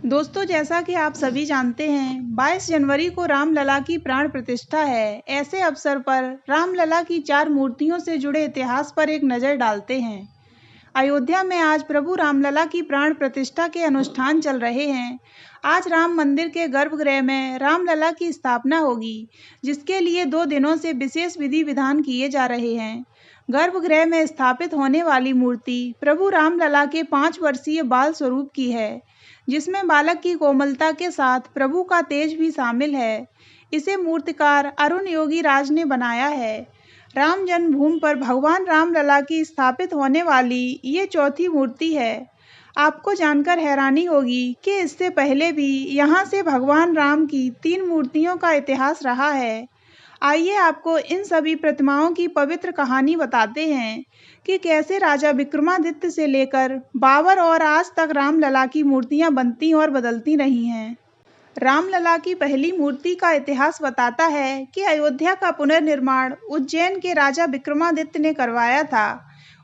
दोस्तों, जैसा कि आप सभी जानते हैं, 22 जनवरी को रामलला की प्राण प्रतिष्ठा है। ऐसे अवसर पर रामलला की 4 मूर्तियों से जुड़े इतिहास पर एक नज़र डालते हैं। अयोध्या में आज प्रभु रामलला की प्राण प्रतिष्ठा के अनुष्ठान चल रहे हैं। आज राम मंदिर के गर्भगृह में रामलला की स्थापना होगी, जिसके लिए 2 दिनों से विशेष विधि विधान किए जा रहे हैं। गर्भगृह में स्थापित होने वाली मूर्ति प्रभु रामलला के 5 वर्षीय बाल स्वरूप की है, जिसमें बालक की कोमलता के साथ प्रभु का तेज भी शामिल है। इसे मूर्तिकार अरुण योगी राज ने बनाया है। राम जन्मभूमि पर भगवान रामलला की स्थापित होने वाली ये चौथी मूर्ति है। आपको जानकर हैरानी होगी कि इससे पहले भी यहाँ से भगवान राम की 3 मूर्तियों का इतिहास रहा है। आइए आपको इन सभी प्रतिमाओं की पवित्र कहानी बताते हैं कि कैसे राजा विक्रमादित्य से लेकर बाबर और आज तक रामलला की मूर्तियां बनती और बदलती रही हैं। रामलला की पहली मूर्ति का इतिहास बताता है कि अयोध्या का पुनर्निर्माण उज्जैन के राजा विक्रमादित्य ने करवाया था।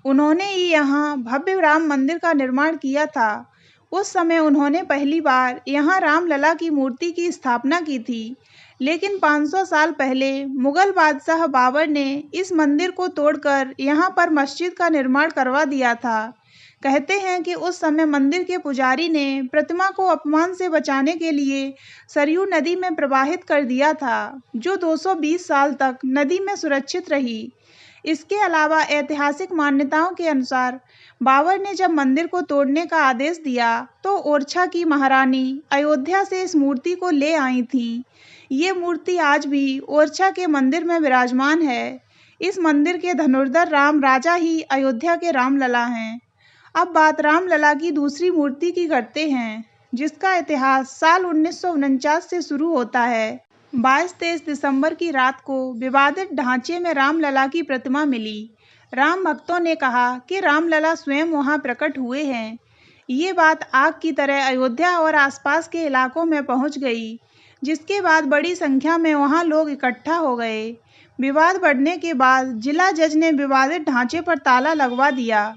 उन्होंने ही यहाँ भव्य राम मंदिर का निर्माण किया था। उस समय उन्होंने पहली बार यहाँ रामलला की मूर्ति की स्थापना की थी, लेकिन 500 साल पहले मुगल बादशाह बाबर ने इस मंदिर को तोड़कर यहाँ पर मस्जिद का निर्माण करवा दिया था। कहते हैं कि उस समय मंदिर के पुजारी ने प्रतिमा को अपमान से बचाने के लिए सरयू नदी में प्रवाहित कर दिया था, जो 220 साल तक नदी में सुरक्षित रही। इसके अलावा ऐतिहासिक मान्यताओं के अनुसार बाबर ने जब मंदिर को तोड़ने का आदेश दिया तो ओरछा की महारानी अयोध्या से इस मूर्ति को ले आई थी। ये मूर्ति आज भी ओरछा के मंदिर में विराजमान है। इस मंदिर के धनुर्धर राम राजा ही अयोध्या के रामलला हैं। अब बात रामलला की दूसरी मूर्ति की करते हैं, जिसका इतिहास साल 1949 से शुरू होता है। 22-23 दिसंबर की रात को विवादित ढांचे में रामलला की प्रतिमा मिली। राम भक्तों ने कहा कि रामलला स्वयं वहां प्रकट हुए हैं। ये बात आग की तरह अयोध्या और आसपास के इलाकों में पहुंच गई, जिसके बाद बड़ी संख्या में वहां लोग इकट्ठा हो गए। विवाद बढ़ने के बाद जिला जज ने विवादित ढांचे पर ताला लगवा दिया।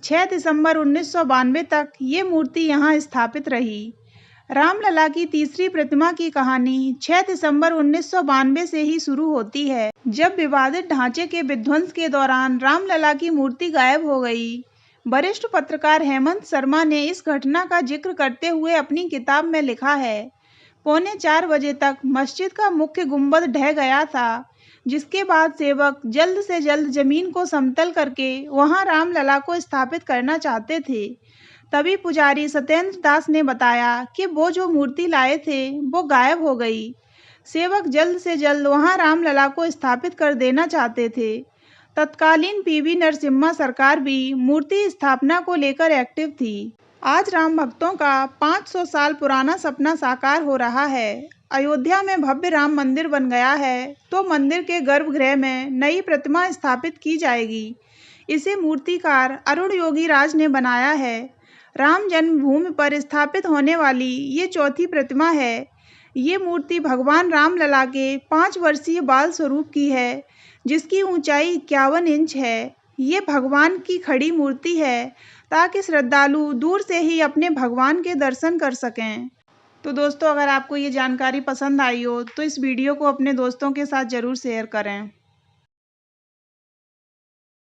6 दिसंबर 1992 तक ये मूर्ति यहाँ स्थापित रही। रामलला की तीसरी प्रतिमा की कहानी 6 दिसंबर 1992 से ही शुरू होती है, जब विवादित ढांचे के विध्वंस के दौरान रामलला की मूर्ति गायब हो गई। वरिष्ठ पत्रकार हेमंत शर्मा ने इस घटना का जिक्र करते हुए अपनी किताब में लिखा है, 3:45 बजे तक मस्जिद का मुख्य गुंबद ढह गया था, जिसके बाद सेवक जल्द से जल्द जमीन को समतल करके वहां रामलला को स्थापित करना चाहते थे। तभी पुजारी सत्येंद्र दास ने बताया कि वो जो मूर्ति लाए थे वो गायब हो गई। सेवक जल्द से जल्द वहां रामलला को स्थापित कर देना चाहते थे। तत्कालीन पीवी नरसिम्हा सरकार भी मूर्ति स्थापना को लेकर एक्टिव थी। आज राम भक्तों का 500 साल पुराना सपना साकार हो रहा है। अयोध्या में भव्य राम मंदिर बन गया है, तो मंदिर के गर्भगृह में नई प्रतिमा स्थापित की जाएगी। इसे मूर्तिकार अरुण योगी राज ने बनाया है। राम जन्मभूमि पर स्थापित होने वाली ये चौथी प्रतिमा है। ये मूर्ति भगवान रामलला के 5 वर्षीय बाल स्वरूप की है, जिसकी ऊंचाई 51 इंच है। ये भगवान की खड़ी मूर्ति है, ताकि श्रद्धालु दूर से ही अपने भगवान के दर्शन कर सकें। तो दोस्तों, अगर आपको ये जानकारी पसंद आई हो तो इस वीडियो को अपने दोस्तों के साथ ज़रूर शेयर करें।